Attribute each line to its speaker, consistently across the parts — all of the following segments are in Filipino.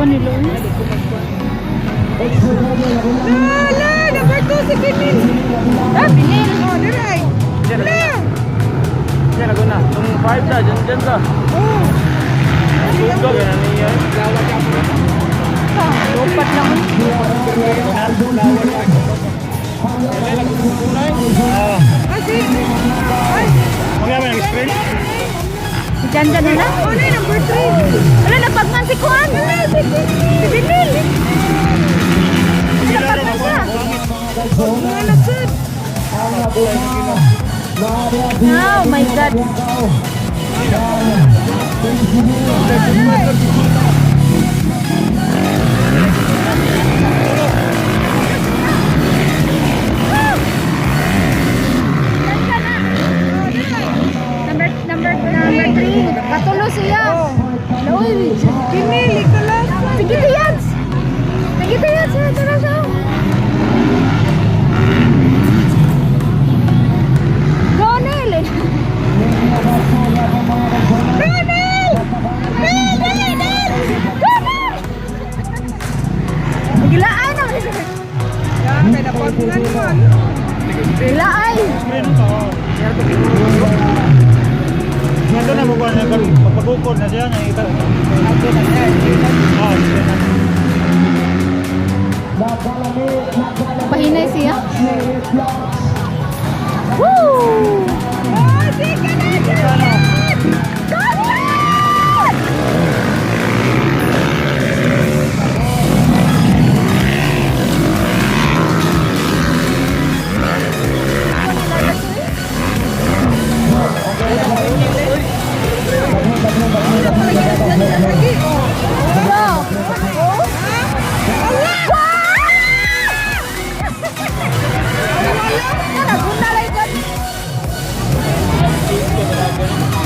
Speaker 1: ko ni Luis.
Speaker 2: Lala, number 2 si Binil.
Speaker 1: Ah, Binil.
Speaker 2: Oh, diray.
Speaker 3: Diyan ako na. Itong 5 na, dyan ka.
Speaker 2: Oh.
Speaker 3: Tugag, yan niya.
Speaker 1: Lupat lang.
Speaker 2: Kasi, ay,
Speaker 3: Magkaya may nag-screen?
Speaker 1: Si Janjan na.
Speaker 2: oh, na, number 3.
Speaker 1: Wala, napagman si Kuan. Si Binil. Napagman siya.
Speaker 2: Mga nasad.
Speaker 1: Oh my God. Number 3. Patulo siya. Uy,
Speaker 2: Binil, ikaw lang.
Speaker 1: sige tiyan. Sige tiyan siya. Tara siya. Ronel. Ronel! Ronel! Gilaan ang
Speaker 2: Yan, kaya napagungan mo.
Speaker 1: gilaay.
Speaker 3: Screen ito. Ito na bukuan niya. Pagpagukod na siya. Oh,
Speaker 1: Pahinay siya. Woo!
Speaker 2: Oh, sige na dyan.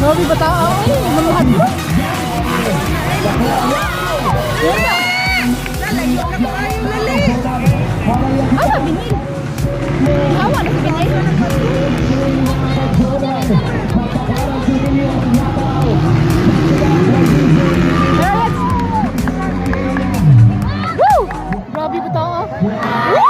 Speaker 1: Grabe ba tao? Ay, maluhad mo.
Speaker 2: Lalayo na ko kayo, lali.
Speaker 1: Awa, Binil. Awa na si Binil. Woo! Grabe ba tao? Woo!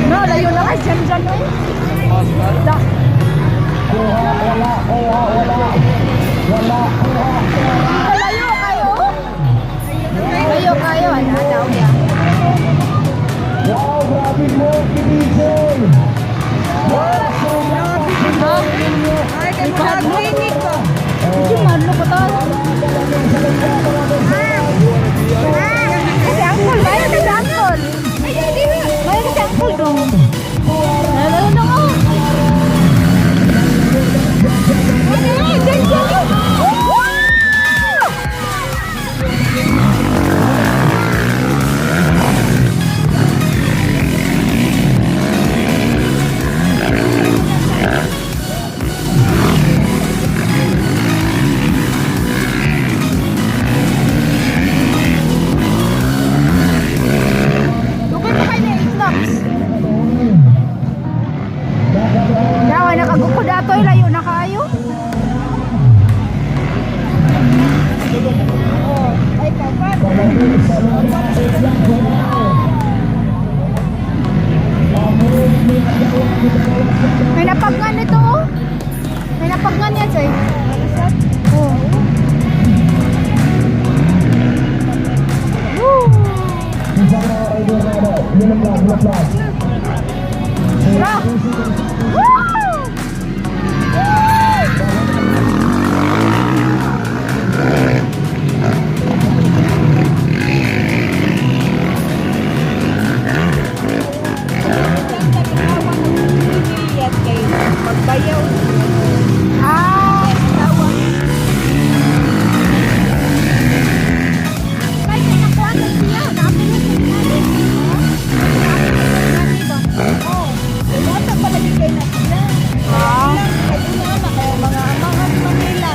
Speaker 1: No, layo na kay Janjan eh. Da. Layo kayo. Layo kayo. Ano daw yan?
Speaker 2: Ay, kaya mag-clinic ko.
Speaker 1: Hindi madlo ko to. Kasi uncle, bayan kasi uncle. Bayan kasi uncle dong. Lalo na ako. Dugay pa kayo na snaps. Dawa nakaguko datoy layo na kaayo.
Speaker 2: Oh, ay, kapat.
Speaker 1: May napagnan nito oh. May napagnan yan say. Oh. Woo! Tara! Woo!
Speaker 2: Magbayaw.
Speaker 1: Ah! Kahit may nakuha na siya, nakapilis na siya.
Speaker 2: Oh, bata pala di kayo na sila.
Speaker 1: Ah.
Speaker 2: Ay, mga amang Manila.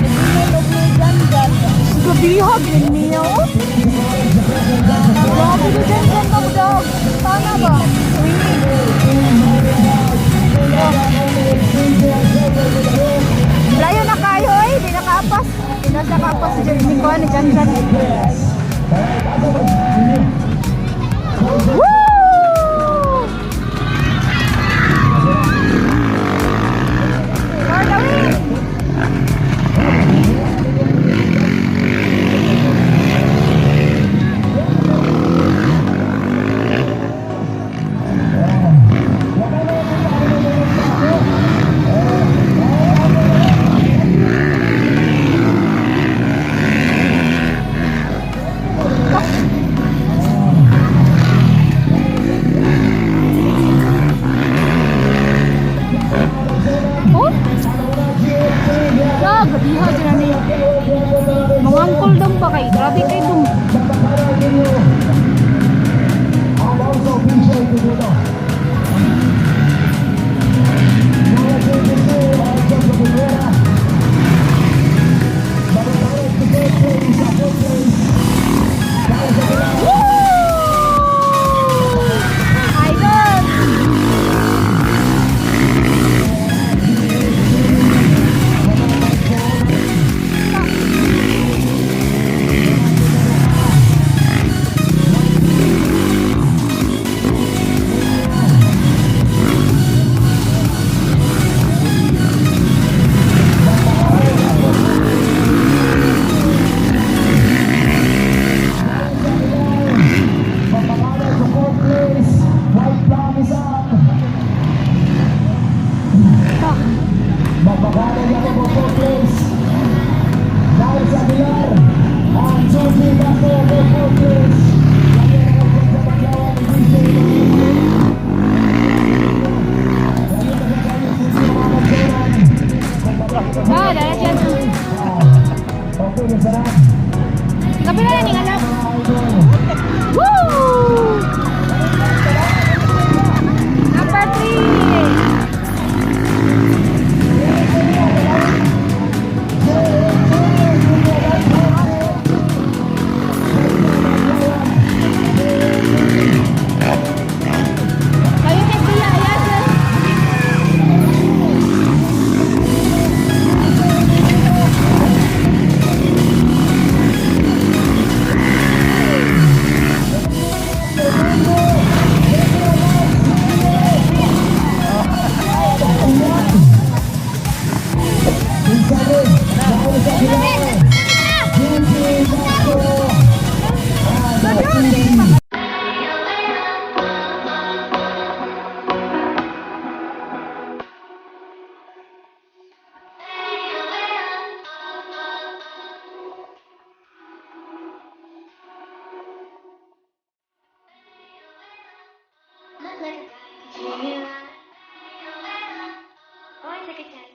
Speaker 2: Nagulog mo dyan.
Speaker 1: Biha, ginniya oh. Grabe ko dyan sa vlog. Sana ba? Layo na kayo eh. Di nakapas. Di na siya kapas dyan. Ni Kuan, ni Jan Jan. Woo! For the win! Oh? Ya, gadiha dyan ni. Mga angkol daw ba kayo? Grabe kayo dum. Idol! Ah, dala dyan. Gabi na yan, anak. Woo! Number 3. Kayo kay Kuya, ayan dyan.
Speaker 4: Look like a guy, can you hear that? Oh, I take a chance.